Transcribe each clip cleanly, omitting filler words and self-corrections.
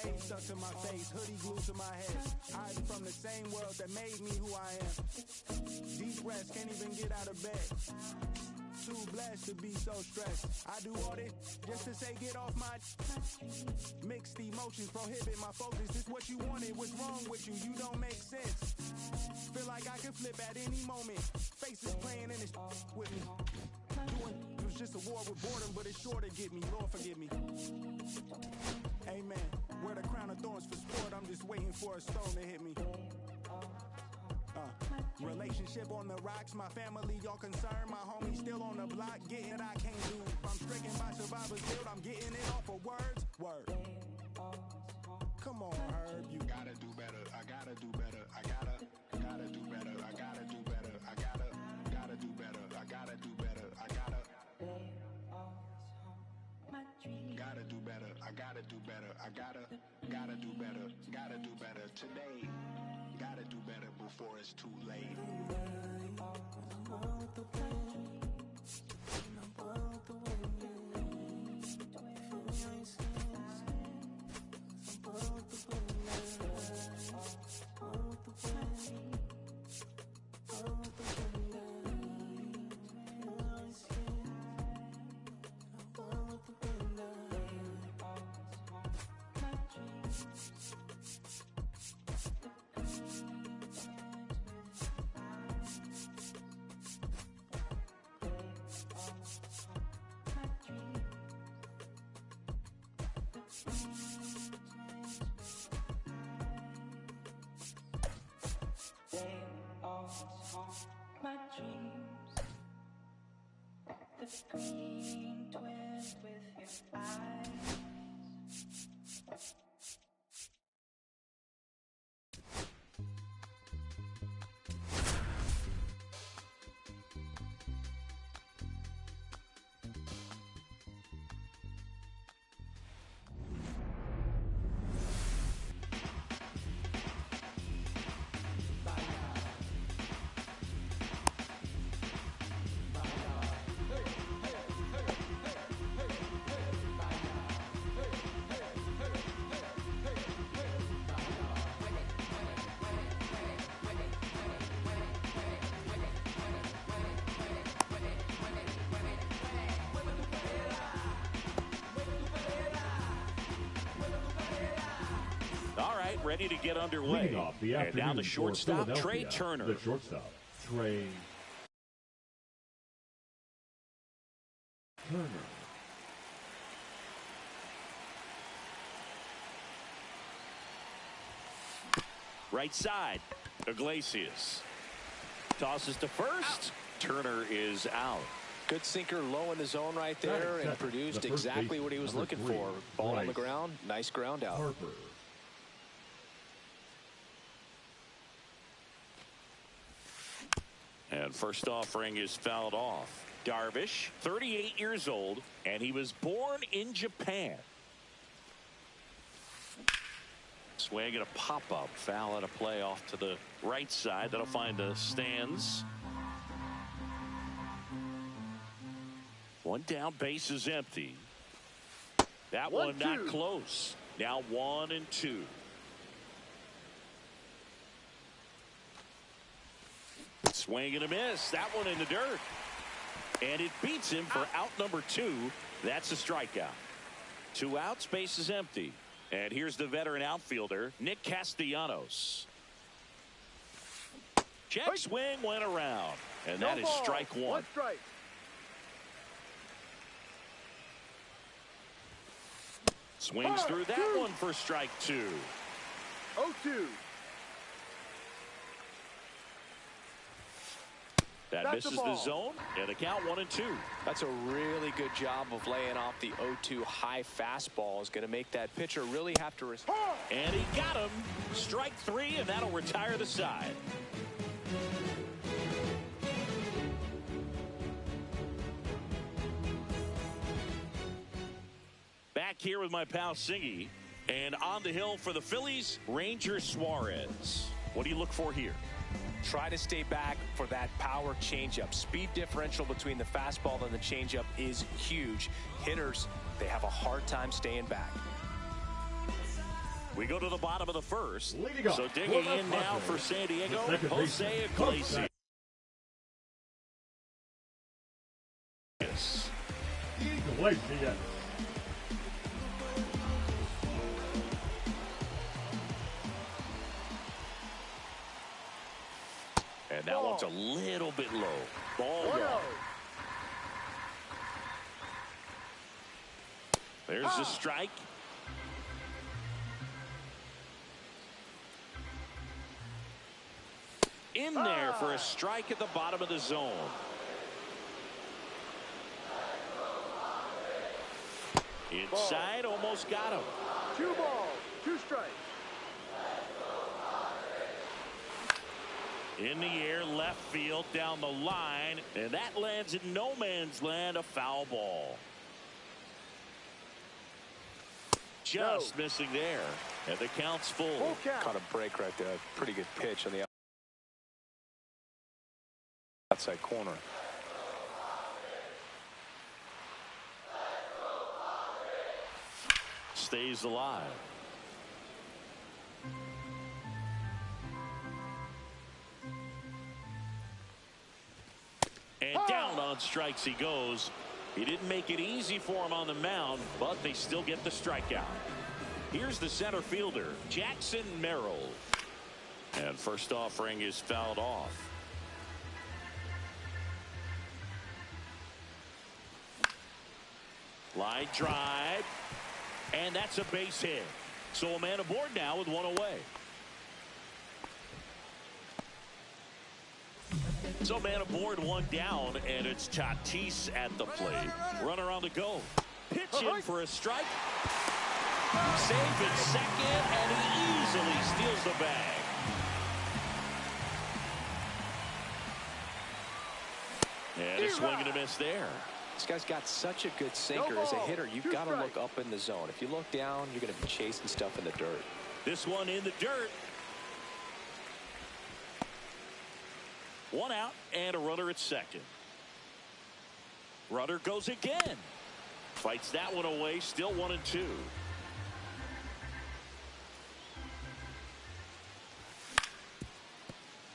Shade stuck to my face, hoodie glued to my head. Hiding from the same world that made me who I am. Deep breaths, can't even get out of bed. Too blessed to be so stressed. I do all this just to say get off my. Mixed emotions prohibit my focus. This what you wanted, what's wrong with you? You don't make sense. Feel like I can flip at any moment. Faces playing in this with me. Doing it was just a war with boredom, but it's sure to get me. Lord forgive me. Amen. Wear the crown of thorns for sport. I'm just waiting for a stone to hit me. Relationship on the rocks, my family all concerned. My homie still on the block, getting it I can't do. I'm stricken by survivor's guilt, I'm getting it off of words. Word. Come on, Herb, you gotta do better. I gotta do better. I gotta do better. I gotta do better. I gotta do better. I gotta do better. I gotta do better. I gotta do better. I gotta do better. Gotta do better today. Gotta do better before it's too late. My dreams, the screen twist with your eyes. Ready to get underway. Off the and now the shortstop, Trey Turner. The shortstop, Trey Turner. Right side, Gtorrious. Tosses to first. Turner is out. Good sinker low in the zone right there and produced exactly what he was looking for. Ball on the ground, nice ground out. Harper. And first offering is fouled off. Darvish, 38 years old, and he was born in Japan. Swing and a pop-up. Foul at a play off to the right side. That'll find the stands. One down, base is empty. That one not close. Now 1-2. Swing and a miss. That one in the dirt. And it beats him for out number 2. That's a strikeout. 2 outs, base is empty. And here's the veteran outfielder, Nick Castellanos. Check swing went around. And that is strike 1. 1 strike. Swings through that one for strike 2. 0-2. That misses the zone, and the count 1-2. That's a really good job of laying off the 0-2 high fastball. Is going to make that pitcher really have to respond. And he got him. Strike 3, and that'll retire the side. Back here with my pal Singy, and on the hill for the Phillies, Ranger Suarez. What do you look for here? Try to stay back for that power changeup. Speed differential between the fastball and the changeup is huge. Hitters, they have a hard time staying back. We go to the bottom of the first. Leading So off digging for the in now Padres, for San Diego, the second Jose baseman, Iglesias. Iglesias. And that one's a little bit low. Ball one. There's the strike. In there for a strike at the bottom of the zone. Inside, almost got him. 2 balls, 2 strikes. In the air, left field, down the line, and that lands in no man's land, a foul ball. Just missing there, and the count's full. Caught a break right there. Pretty good pitch on the outside corner. Stays alive. And down on strikes he goes. He didn't make it easy for him on the mound, but they still get the strikeout. Here's the center fielder, Jackson Merrill. And first offering is fouled off. Line drive. And that's a base hit. So a man aboard now with one away. So man aboard, one down, and it's Tatis at the plate. Runner on the go. Pitch in for a strike. Safe at second, and he easily steals the bag. And a swing and a miss there. This guy's got such a good sinker. As a hitter, you've got to look up in the zone. If you look down, you're going to be chasing stuff in the dirt. This one in the dirt. One out and a runner at second. Runner goes again. Fights that one away. Still 1-2.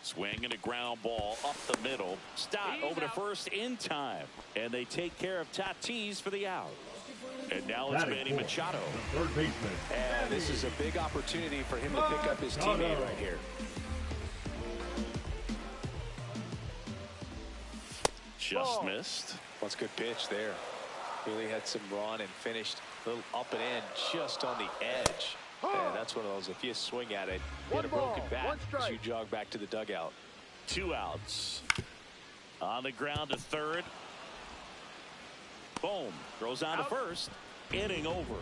Swing and a ground ball up the middle. Stott over to first in time. And they take care of Tatis for the out. And now it's Manny Machado. Third baseman. And this is a big opportunity for him to pick up his teammate right here. Just missed. That's a good pitch there. Really had some run and finished a little up and in just on the edge. And that's one of those, if you swing at it, hit a broken bat as you jog back to the dugout. 2 outs. On the ground to third. Boom. Throws on to first. Inning over.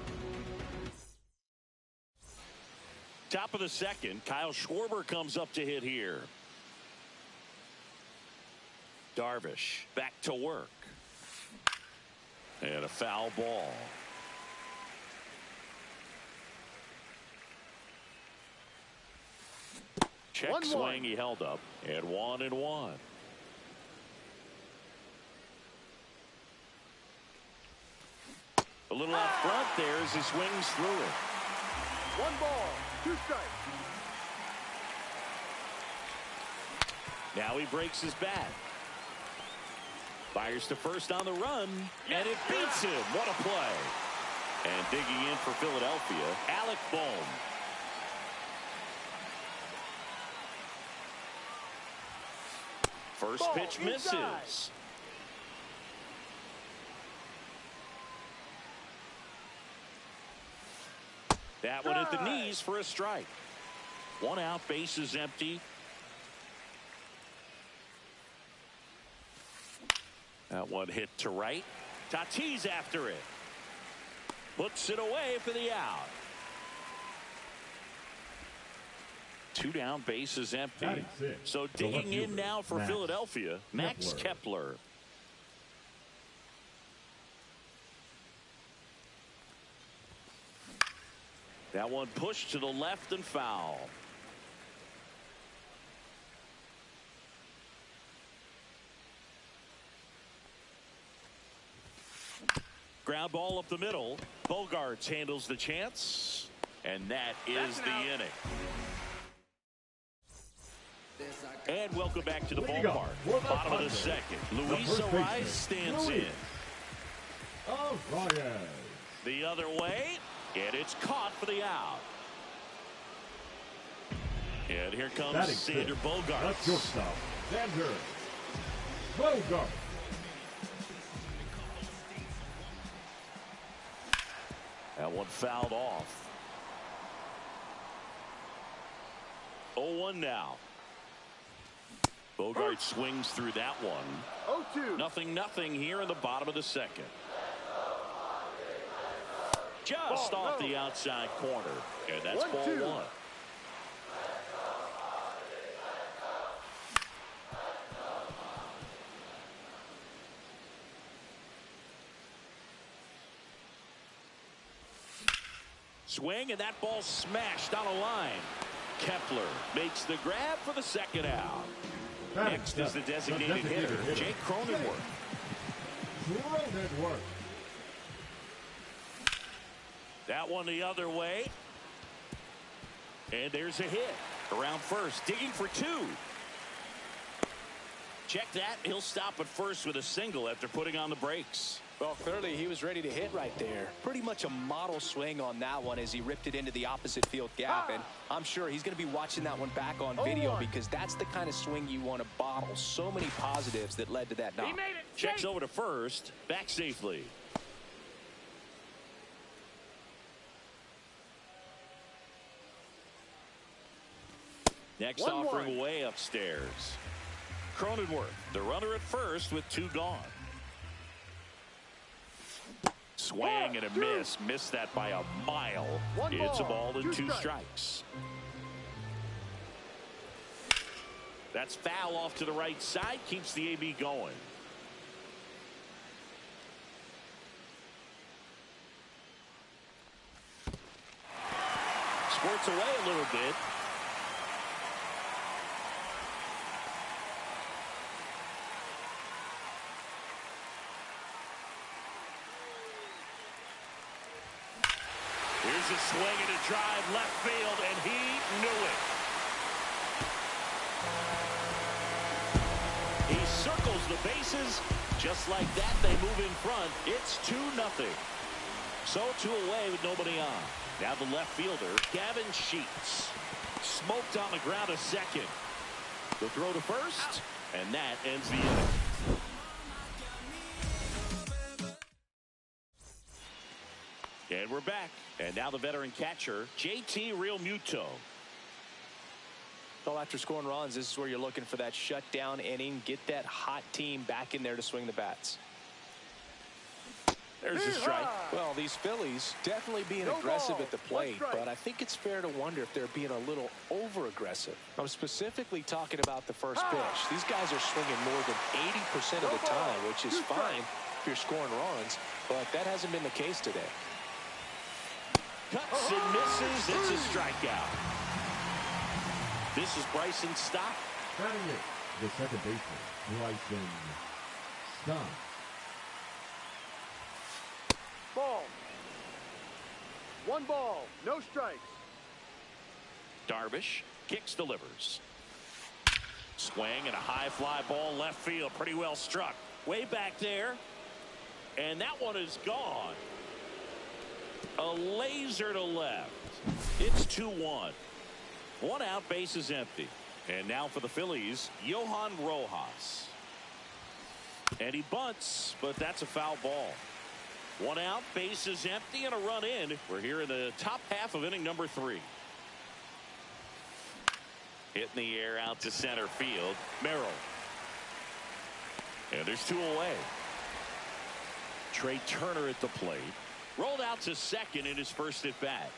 Top of the second. Kyle Schwarber comes up to hit here. Darvish back to work. And a foul ball. Check swing, he held up. And 1-1. A little out front there as he swings through it. 1 ball, 2 strikes. Now he breaks his bat. Fires to first on the run, and it beats him. What a play. And digging in for Philadelphia, Alec Bohm. First pitch misses. That one at the knees for a strike. 1 out, bases empty. That one hit to right. Tatis after it. Puts it away for the out. 2 down, bases empty. So digging in now for Philadelphia, Max Kepler. That one pushed to the left and foul. Ground ball up the middle. Bogarts handles the chance. And that is the inning. And welcome back to the ballpark. Bottom of the second. Luis Arias stands in. The other way, and it's caught for the out. And here comes Xander Bogaerts. That's your stop. Xander Bogaerts. That one fouled off. 0-1 now. Bogaerts swings through that one. 0-2. 0-0 here in the bottom of the second. Just off the outside corner. And that's ball 1. Swing, and that ball smashed on a line. Kepler makes the grab for the second out. Next is the designated hitter, Jake Cronenworth. That one the other way. And there's a hit. Around first, digging for 2. Check that. He'll stop at first with a single after putting on the brakes. Well, clearly he was ready to hit right there. Pretty much a model swing on that one as he ripped it into the opposite field gap. And I'm sure he's going to be watching that one back on video because that's the kind of swing you want to bottle. So many positives that led to that knock. Checks over to first. Back safely. Next offering way upstairs. Cronenworth, the runner at first with 2 gone. Swing and a miss. Missed that by a mile. It's a ball and 2 strikes. That's foul off to the right side. Keeps the AB going. Squirts away a little bit. Here's a swing and a drive left field, and he knew it. He circles the bases. Just like that, they move in front. It's 2-0. So 2 away with nobody on. Now the left fielder, Gavin Sheets. Smoked on the ground a second. The throw to first, and that ends the inning. And we're back. And now the veteran catcher, JT Realmuto. Well, after scoring runs, this is where you're looking for that shutdown inning. Get that hot team back in there to swing the bats. There's a strike. Well, these Phillies definitely being aggressive at the plate, but I think it's fair to wonder if they're being a little over-aggressive. I'm specifically talking about the first pitch. These guys are swinging more than 80% of the time, which is fine if you're scoring runs, but that hasn't been the case today. Cuts and misses. It's a strikeout. This is Bryson Stott. Batting it, the second baseman, Bryson Stott. Ball. 1 ball, no strikes. Darvish kicks, delivers. Swing and a high fly ball left field. Pretty well struck. Way back there. And that one is gone. A laser to left. It's 2-1. 1 out, base is empty. And now for the Phillies, Johan Rojas. And he bunts, but that's a foul ball. 1 out, base is empty, and a run in. We're here in the top half of inning number 3. Hitting the air out to center field. Merrill. And there's 2 away. Trey Turner at the plate. Rolled out to second in his first at bat.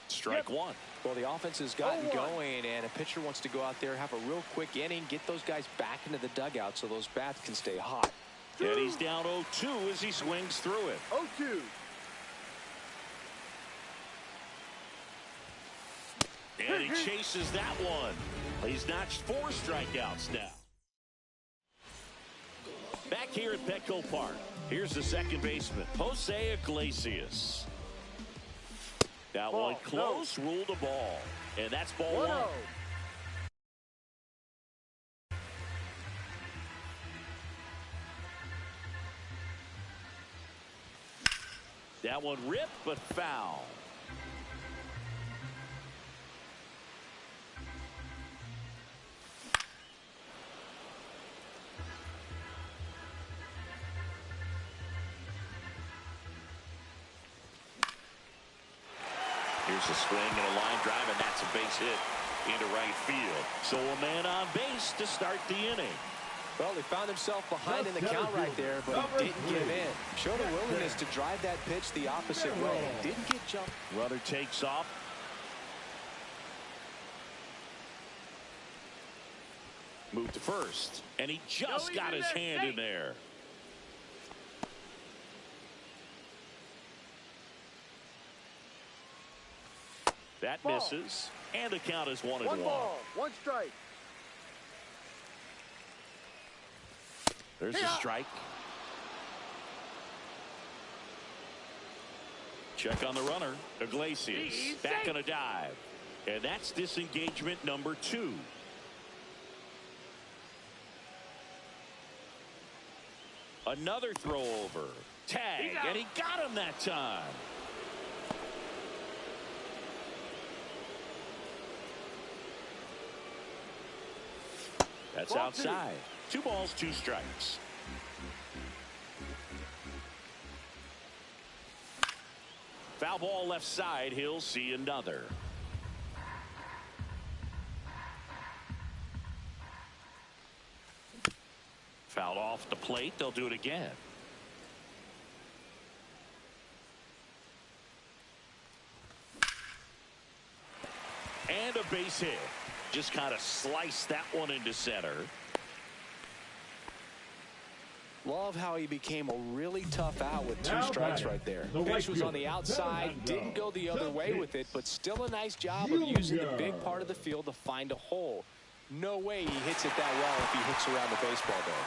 Strike 1. Well, the offense has gotten going, and a pitcher wants to go out there, have a real quick inning, get those guys back into the dugout so those bats can stay hot. And he's down 0-2 as he swings through it. 0-2. And he chases that one. He's notched 4 strikeouts now. Back here at Petco Park, here's the second baseman, Jose Gtorrious. That one close, ruled a ball. And that's ball one. That one ripped, but foul. Here's a swing and a line drive, and that's a base hit into right field. So a man on base to start the inning. Well, he found himself behind in the count right there, but he didn't give in. Showed a willingness to drive that pitch the opposite way. Didn't get jumped. Runner takes off. Moved to first, and he just got his hand in there. That misses, and the count is 1-1. One ball, one strike. There's a strike. Check on the runner. Gtorrious back on a dive. And that's disengagement number 2. Another throw over. Tag, and he got him that time. That's outside. 2 balls, 2 strikes. Foul ball left side. He'll see another. Fouled off the plate. They'll do it again. And a base hit. Just kind of sliced that one into center. Love how he became a really tough out with 2 strikes right there. Pitch was on the outside, didn't go the other way with it, but still a nice job of using the big part of the field to find a hole. No way he hits it that well if he hooks around the baseball though.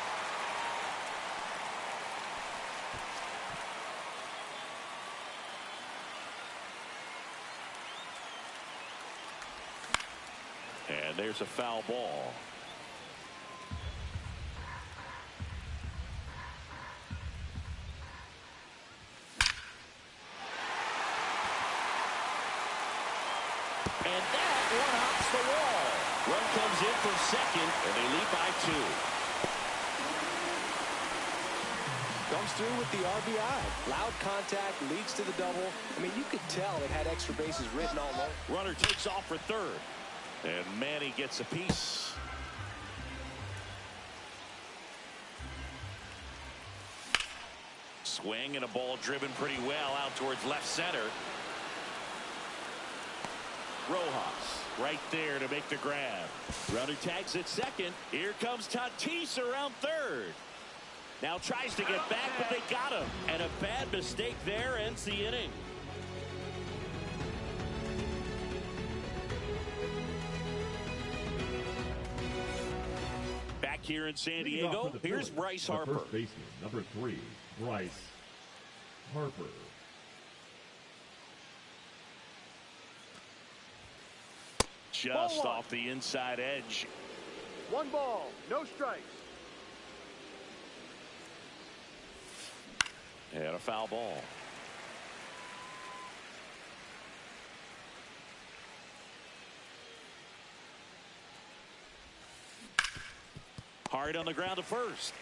And there's a foul ball. And that one hops the wall. Run comes in from second, and they lead by 2. Comes through with the RBI. Loud contact, leads to the double. I mean, you could tell it had extra bases written all over. Runner takes off for third. And Manny gets a piece. Swing and a ball driven pretty well out towards left center. Rojas right there to make the grab. Runner tags at second. Here comes Tatis around third. Now tries to get back, but they got him. And a bad mistake there ends the inning. Back here in San Diego, here's Bryce Harper. First baseman, number 3, Bryce Harper. Just off the inside edge. 1 ball, no strikes. And a foul ball. Hard on the ground to first.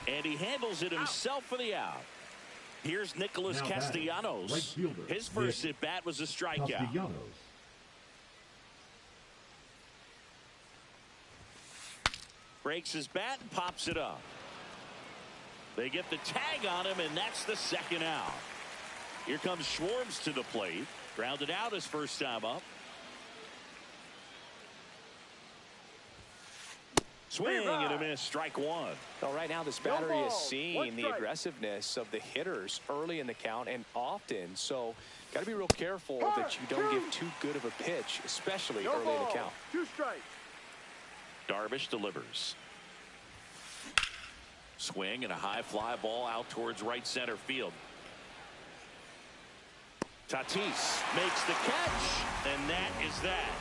And he handles it himself for the out. Here's Nicholas Castellanos. Right fielder, his first at bat was a strikeout. Castellanos. Breaks his bat and pops it up. They get the tag on him, and that's the second out. Here comes Schwartz to the plate. Grounded out his first time up. Swing and a miss. Strike 1. Well, right now this battery is seeing the aggressiveness of the hitters early in the count and often. So got to be real careful that you don't give too good of a pitch, especially early in the count. 2 strikes. Darvish delivers. Swing and a high fly ball out towards right center field. Tatis makes the catch, and that is that.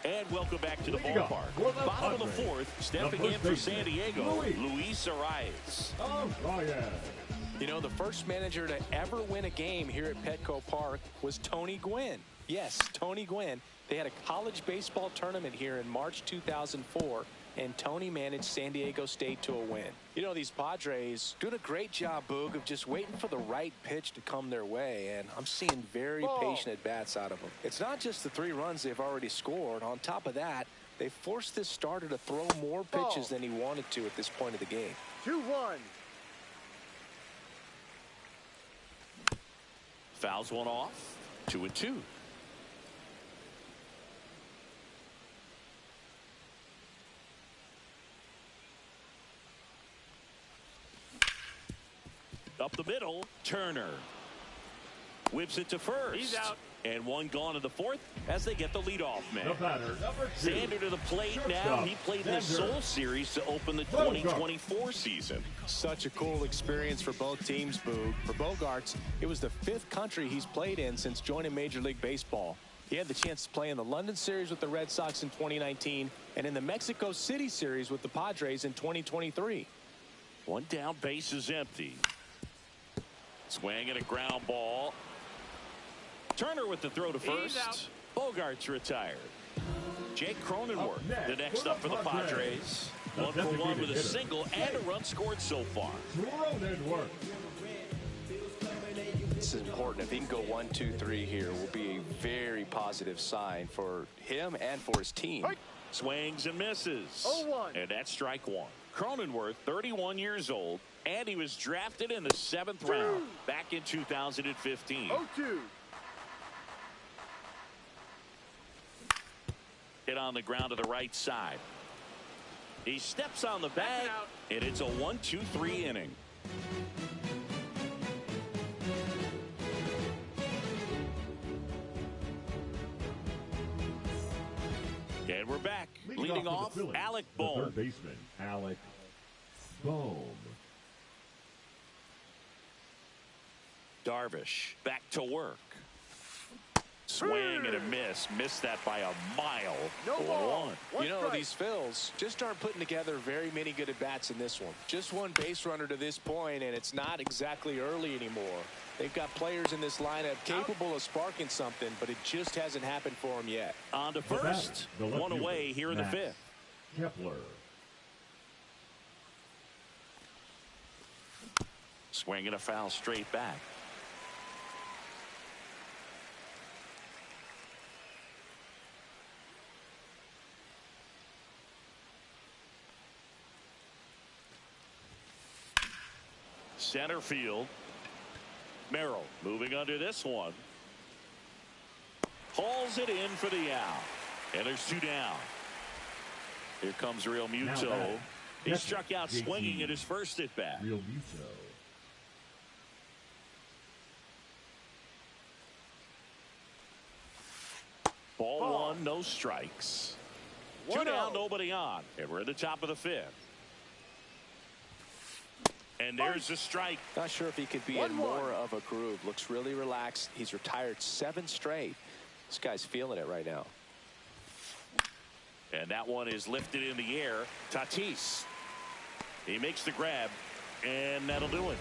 And welcome back to the ballpark. Bottom of the fourth, stepping in for San Diego, Luis Arias. You know, the first manager to ever win a game here at Petco Park was Tony Gwynn. Yes, Tony Gwynn. They had a college baseball tournament here in March 2004, and Tony managed San Diego State to a win. You know, these Padres doing a great job, Boog, of just waiting for the right pitch to come their way, and I'm seeing very patient at-bats out of them. It's not just the 3 runs they've already scored. On top of that, they forced this starter to throw more pitches than he wanted to at this point of the game. 2-1. Fouls one off. 2-2. Up the middle, Turner whips it to first. He's out. And one gone in the fourth as they get the leadoff man. The batter, number 2. Sander to the plate now. He played in the Seoul series to open the 2024 season. Such a cool experience for both teams, Boog. For Bogaerts, it was the 5th country he's played in since joining Major League Baseball. He had the chance to play in the London series with the Red Sox in 2019 and in the Mexico City series with the Padres in 2023. One down, base is empty. Swing and a ground ball. Turner with the throw to first. Bogaerts retired. Jake Cronenworth, the next up for the Padres. 1 for 1 with a single and a run scored so far. Cronenworth. This is important. If he can go 1, 2, 3 here, will be a very positive sign for him and for his team. Swings and misses. 0-1. And that's strike 1. Cronenworth, 31 years old, and he was drafted in the 7th round back in 2015. 0-2. Hit on the ground to the right side. He steps on the bag, and it's a 1-2-3 inning. And we're back. Leading off, Alec Bohm. Third baseman, Alec Bohm. Darvish back to work. Swing and a miss. Missed that by a mile. No ball. 1-1. You know, these Phils just aren't putting together very many good at-bats in this one. Just one base runner to this point, and it's not exactly early anymore. They've got players in this lineup capable of sparking something, but it just hasn't happened for them yet. On to first. One away here in the 5th. Kepler. Swing and a foul straight back. Center field. Merrill moving under this one. Hauls it in for the out. And there's 2 down. Here comes Real Muto. He struck out swinging at his first at bat. Real Muto. Ball 1, no strikes. 2 down, nobody on. And we're at the top of the 5th. And there's a strike. Not sure if he could be in more of a groove. Looks really relaxed. He's retired 7 straight. This guy's feeling it right now. And that one is lifted in the air. Tatis. He makes the grab, and that'll do it.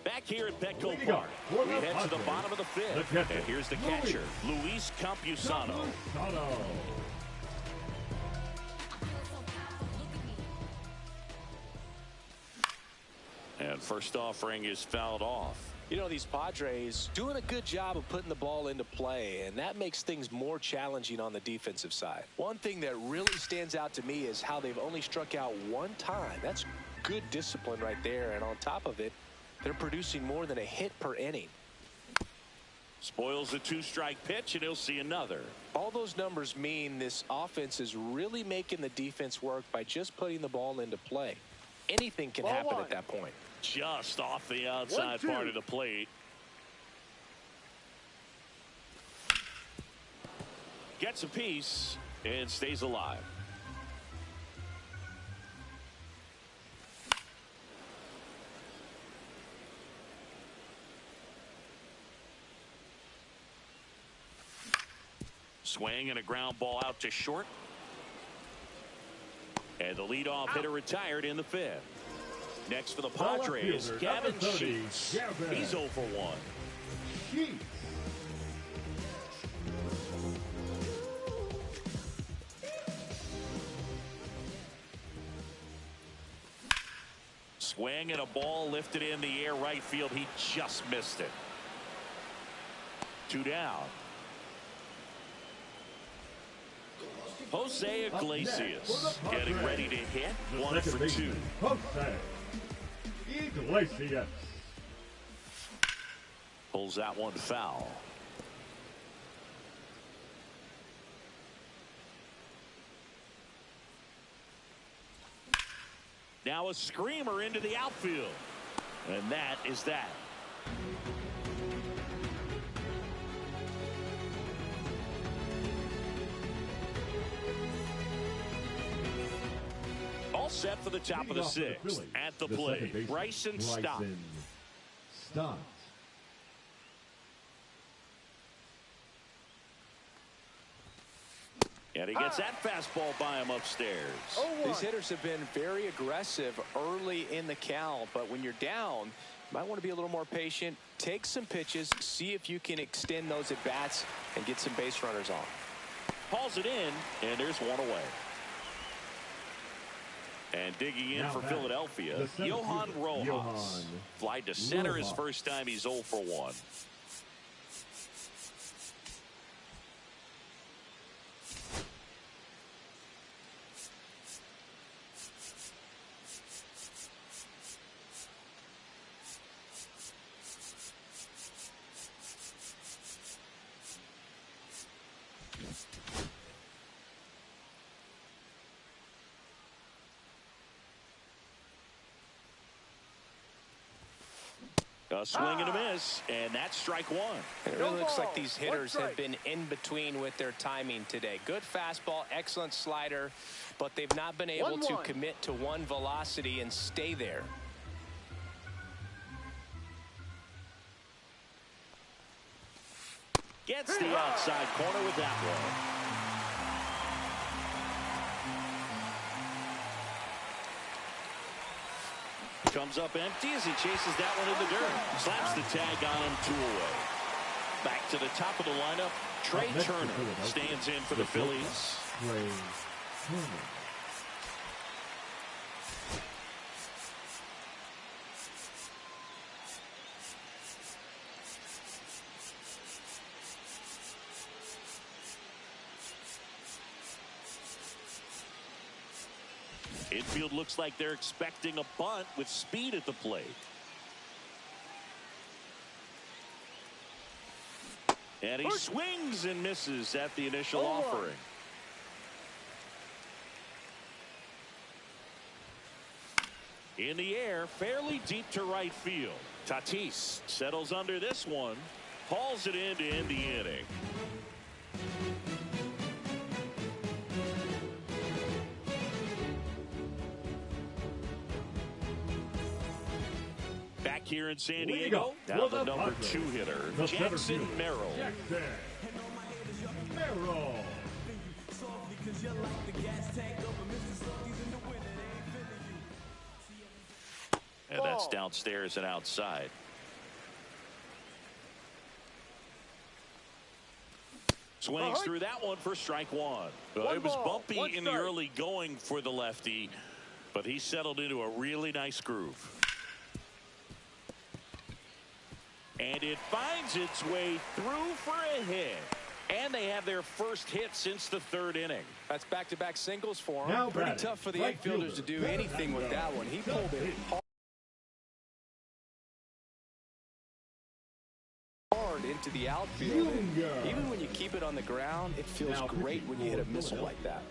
Back here at Petco Park, we head to the bottom of the 5th. And here's the catcher, Luis Campusano. And first offering is fouled off. You know, these Padres doing a good job of putting the ball into play, and that makes things more challenging on the defensive side. One thing that really stands out to me is how they've only struck out 1 time. That's good discipline right there, and on top of it, they're producing more than a hit per inning. Spoils a 2-strike pitch, and he'll see another. All those numbers mean this offense is really making the defense work by just putting the ball into play. Anything can happen at that point. Just off the outside part of the plate. Gets a piece and stays alive. Swing and a ground ball out to short. And the leadoff hitter retired in the 5th. Next for the Padres, Gavin Sheets. He's 0 for 1. Sheets. Swing and a ball lifted in the air right field. He just missed it. 2 down. Jose Iglesias getting ready to hit. 1 for 2. Jose Iglesias pulls that one foul. Now a screamer into the outfield. And that is that. All set for the top of the 6th. At the plate, Bryson Stott. And he gets that fastball by him upstairs. These hitters have been very aggressive early in the count, but when you're down, you might want to be a little more patient. Take some pitches, see if you can extend those at bats and get some base runners on. Hauls it in, and there's one away. And digging in for Philadelphia, Johan Rojas. Fly to center his first time. He's 0 for 1. A swing and a miss, and that's strike 1. It really looks like these hitters have been in between with their timing today. Good fastball, excellent slider, but they've not been able to commit to one velocity and stay there. Gets the outside corner with that one. Comes up empty as he chases that one in the dirt. Slaps the tag on him, 2 away. Back to the top of the lineup. Trey Turner stands in for the Phillies. Trey Turner. Infield looks like they're expecting a bunt with speed at the plate. And he swings and misses at the initial offering. In the air, fairly deep to right field. Tatis settles under this one. Hauls it in to end the inning. Back here in San Diego, now the number 2 hitter, Jackson Merrill. And that's downstairs and outside. Swings through that one for strike 1. It was bumpy in the early going for the lefty, but he settled into a really nice groove. And it finds its way through for a hit. And they have their first hit since the 3rd inning. That's back-to-back singles for him. Pretty tough for the infielders to do anything with that one. He pulled it hard into to the outfield. Even when you keep it on the ground, it feels great when you hit a missile like that.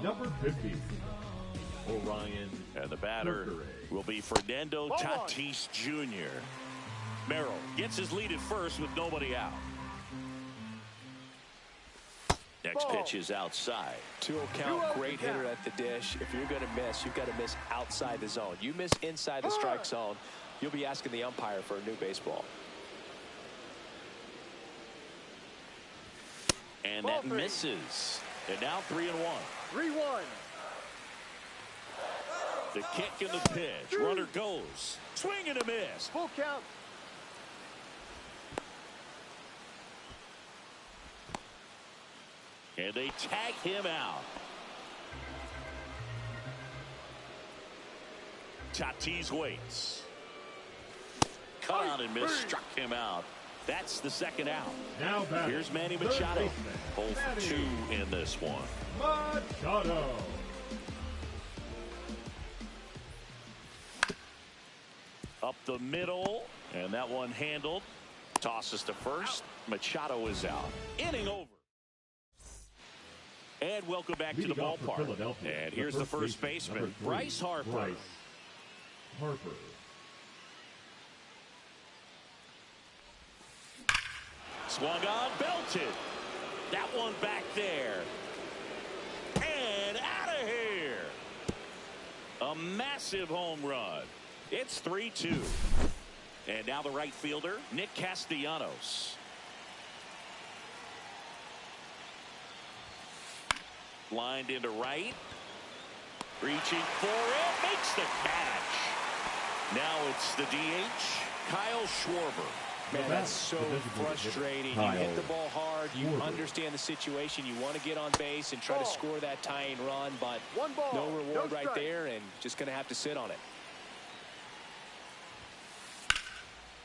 Number 50, Orion. And the batter will be Fernando Tatis Jr. Merrill gets his lead at first with nobody out. Next pitch is outside. 2-0 count, great hitter at the dish. If you're going to miss, you've got to miss outside the zone. You miss inside the strike zone, you'll be asking the umpire for a new baseball. And that misses. And now 3-1. 3-1. The kick and the pitch. Runner goes. Swing and a miss. Full count. And they tag him out. Tatis waits. Cut on and miss. Struck him out. That's the second out. Now back. Here's Manny Machado. Both 2 in this one. Machado. Up the middle. And that one handled. Tosses to first. Machado is out. Inning over. And welcome back to the ballpark. And here's the first baseman, Bryce Harper. Swung on, belted. That one back there. And out of here. A massive home run. It's 3-2. And now the right fielder, Nick Castellanos. Lined into right. Reaching for it. Makes the catch. Now it's the DH, Kyle Schwarber. Man, that's so frustrating. You hit the ball hard. You understand the situation. You want to get on base and try to score that tying run, but no reward right there, and just going to have to sit on it.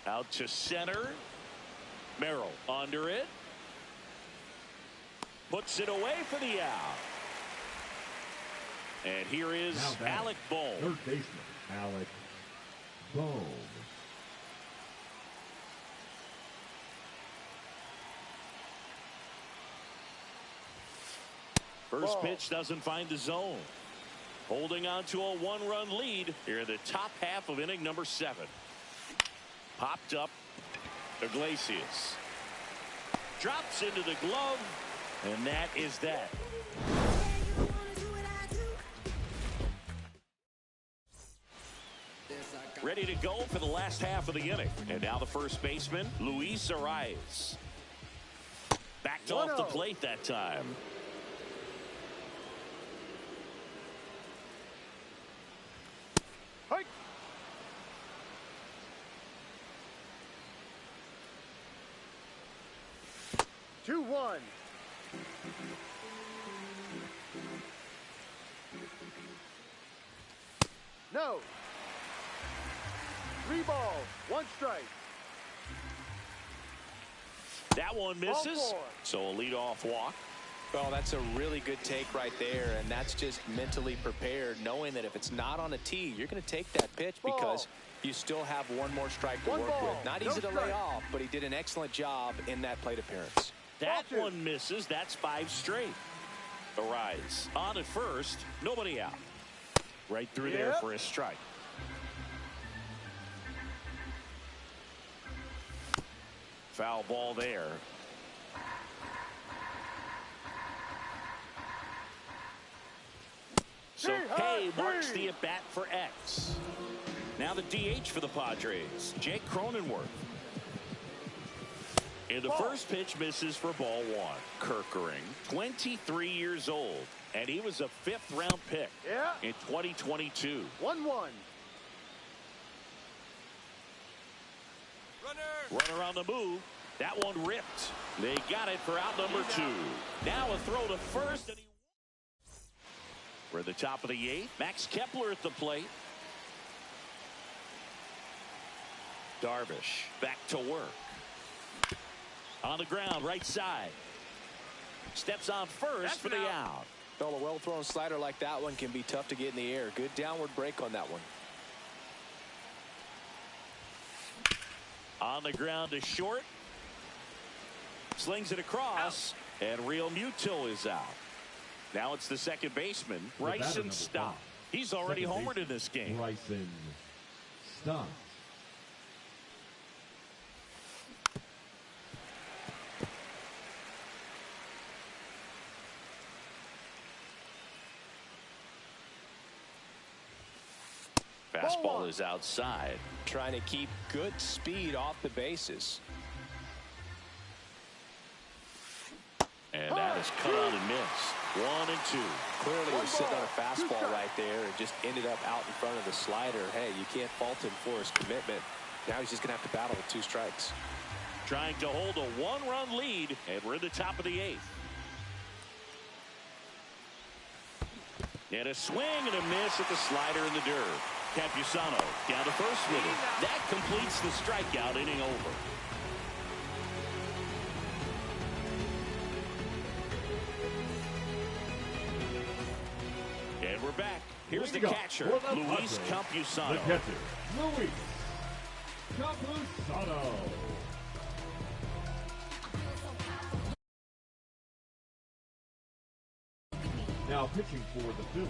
Out to center. Merrill under it. Puts it away for the out. And here is Alec Bohm. Third baseman, Alec Bohm. First pitch doesn't find the zone. Holding on to a one-run lead here in the top half of inning number 7. Popped up. Iglesias. Drops into the glove. And that is that. Ready to go for the last half of the inning. And now the first baseman, Luis Arias. Backed off the plate that time. Hike. Two, 1. No. 3 balls, 1 strike. That one misses. So a leadoff walk. Well, that's a really good take right there, and that's just mentally prepared, knowing that if it's not on a tee, you're going to take that pitch because you still have one more strike to work with. Not easy to lay off, but he did an excellent job in that plate appearance. That one misses. That's 5 straight. Arias on at first. Nobody out. Right through there for a strike. Foul ball there. So K marks the at-bat for X. Now the DH for the Padres, Jake Cronenworth. And the first pitch misses for ball 1. Kerkering, 23 years old, and he was a 5th-round pick in 2022. 1-1. Runner on the move. That one ripped. They got it for out number 2. Now a throw to first. And we're at the top of the 8th. Max Kepler at the plate. Darvish back to work. On the ground, right side. Steps on first for the out. Well, a well-thrown slider like that one can be tough to get in the air. Good downward break on that one. On the ground to short. Slings it across, and Real Muto is out. Now it's the second baseman, Bryson Stott. He's already homered in this game. Bryson Stott. Fastball is outside. Trying to keep good speed off the bases. And that is cut on and missed. 1-2. Clearly was sitting on a fastball right there and just ended up out in front of the slider. Hey, you can't fault him for his commitment. Now he's just going to have to battle with 2 strikes. Trying to hold a 1-run lead, and we're in the top of the 8th. And a swing and a miss at the slider in the dirt. Campusano down to first with it. That completes the strikeout inning over. And we're back. Here's the catcher, Luis Campusano. The catcher, Luis Campusano. Now pitching for the Phillies,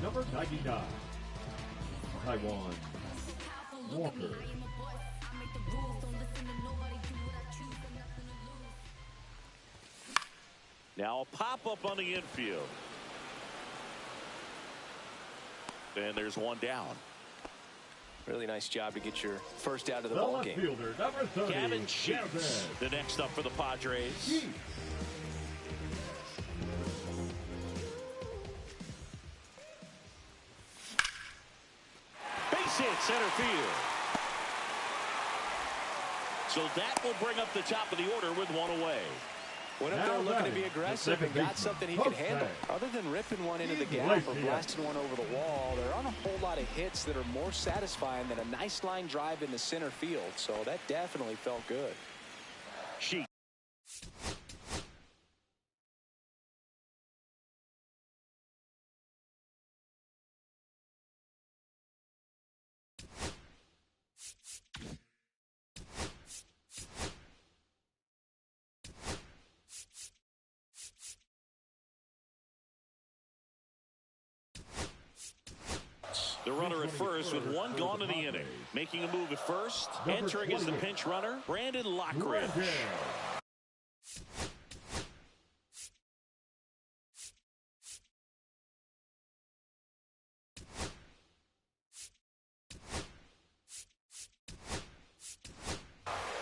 number 99, Taiwan Walker. Now a pop-up on the infield. And there's one down. Really nice job to get your first out of the ball game. Fielder, number 30, Gavin Sheets, the next up for the Padres. Sheets. Base hit center field. So that will bring up the top of the order with one away. Went up there looking to be aggressive and got something he could handle. Other than ripping one into the gap or blasting one over the wall, there aren't a whole lot of hits that are more satisfying than a nice line drive in the center field. So that definitely felt good. Sheets. The runner at first with one gone in the inning. Making a move at first. Entering as the pinch runner, Brandon Lockridge.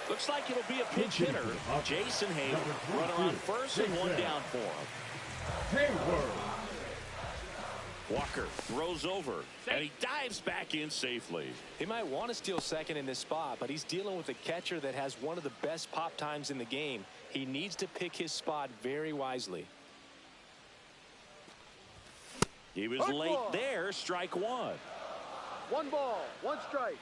Looks like it'll be a pinch hitter. Jason Hayward. Runner on first and one down for him. Hayward. Walker throws over, and he dives back in safely. He might want to steal second in this spot, but he's dealing with a catcher that has one of the best pop times in the game. He needs to pick his spot very wisely. He was late there, strike one. 1 ball, 1 strike.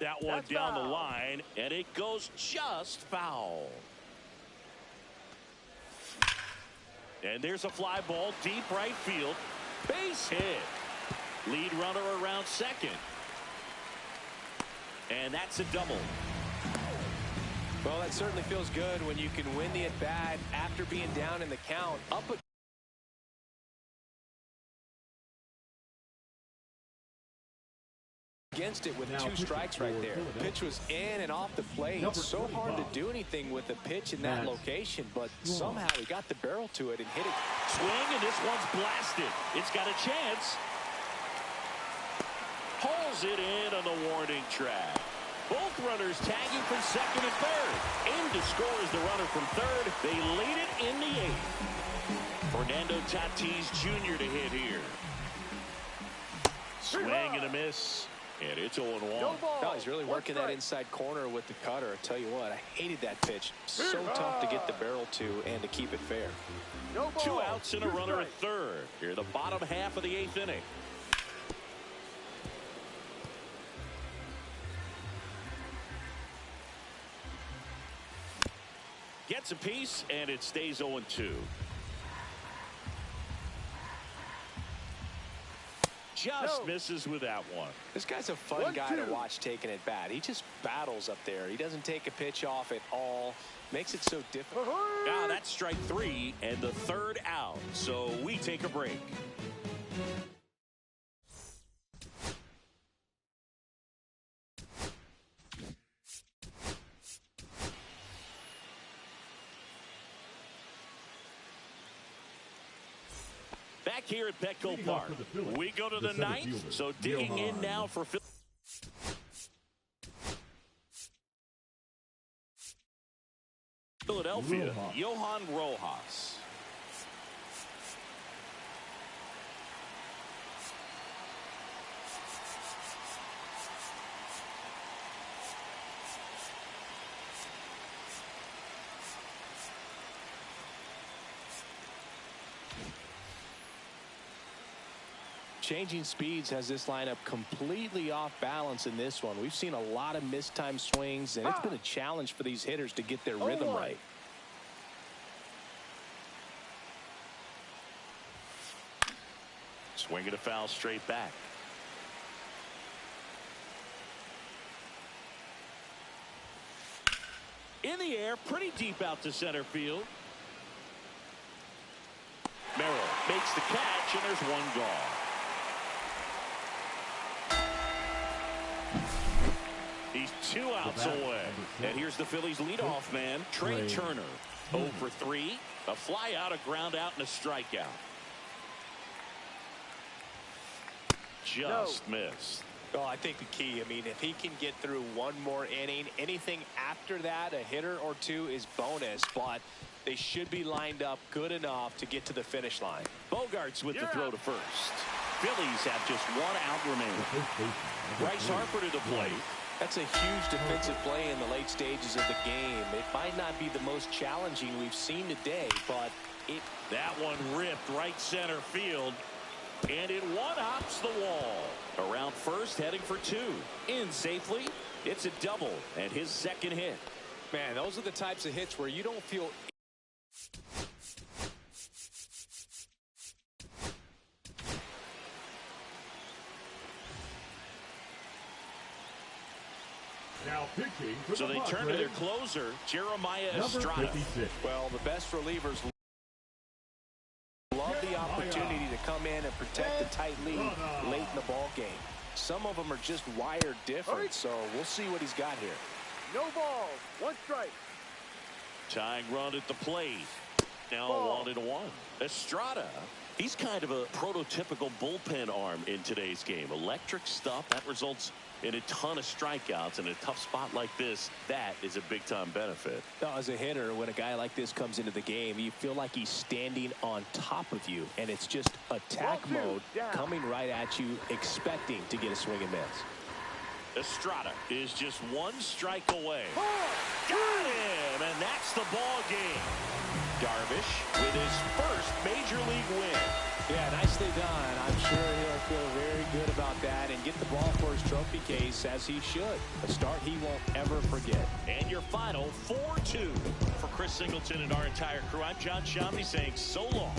That one down the line, and it goes just foul. And there's a fly ball deep right field. Base hit. Lead runner around second. And that's a double. Well, that certainly feels good when you can win the at-bat after being down in the count. Up against it with 2 strikes right there. Pitch was in and off the plate. So hard to do anything with a pitch in that location, but somehow he got the barrel to it and hit it. Swing, and this one's blasted. It's got a chance. Pulls it in on the warning track. Both runners tagging from second and third. In to score is the runner from third. They lead it in the 8th. Fernando Tatis Jr. to hit here. Swing and a miss. And it's 0-1. No, he's really working that inside corner with the cutter. I tell you what, I hated that pitch. So tough to get the barrel to and to keep it fair. 2 outs and a runner at third. Here, the bottom half of the 8th inning. Gets a piece, and it stays 0-2. just misses with that one. This guy's a fun guy to watch taking at bat. He just battles up there. He doesn't take a pitch off at all. Makes it so difficult. Now that's strike 3 and the third out. So we take a break. Back here at Petco Park, we go to the ninth. So digging in now for Philadelphia, Johan Rojas. Changing speeds has this lineup completely off balance in this one. We've seen a lot of mistimed swings, and it's been a challenge for these hitters to get their rhythm right. Swinging a foul straight back. In the air, pretty deep out to center field. Merrill makes the catch, and there's one gone. He's 2 outs away. And here's the Phillies leadoff man, Trey Turner. 0 for 3. A fly out, a ground out, and a strikeout. Just missed. Well, I think the key, I mean, if he can get through one more inning, anything after that, a hitter or two is bonus, but they should be lined up good enough to get to the finish line. Bogarts with the throw to first. Phillies have just 1 out remaining. Bryce Harper to the plate. That's a huge defensive play in the late stages of the game. It might not be the most challenging we've seen today, but that one ripped right center field, and it one-hops the wall. Around first, heading for 2. In safely. It's a double, and his second hit. Man, those are the types of hits where you don't feel... So they turn to their closer, Jeremiah Estrada. Well, the best relievers love the opportunity to come in and protect the tight lead late in the ball game. Some of them are just wired different, so we'll see what he's got here. No balls, 1 strike. Tying run at the plate. Now 1-1. Estrada, he's kind of a prototypical bullpen arm in today's game. Electric stuff that results in a ton of strikeouts. In a tough spot like this, that is a big-time benefit. Now, as a hitter, when a guy like this comes into the game, you feel like he's standing on top of you, and it's just attack mode coming right at you, expecting to get a swing and miss. Estrada is just 1 strike away. Got him, and that's the ball game. Darvish with his first major league win. Yeah, nicely done. I'm sure he'll feel very good about that and get the ball for his trophy case, as he should. A start he won't ever forget. And your final 4-2. For Chris Singleton and our entire crew, I'm John Shammy saying so long.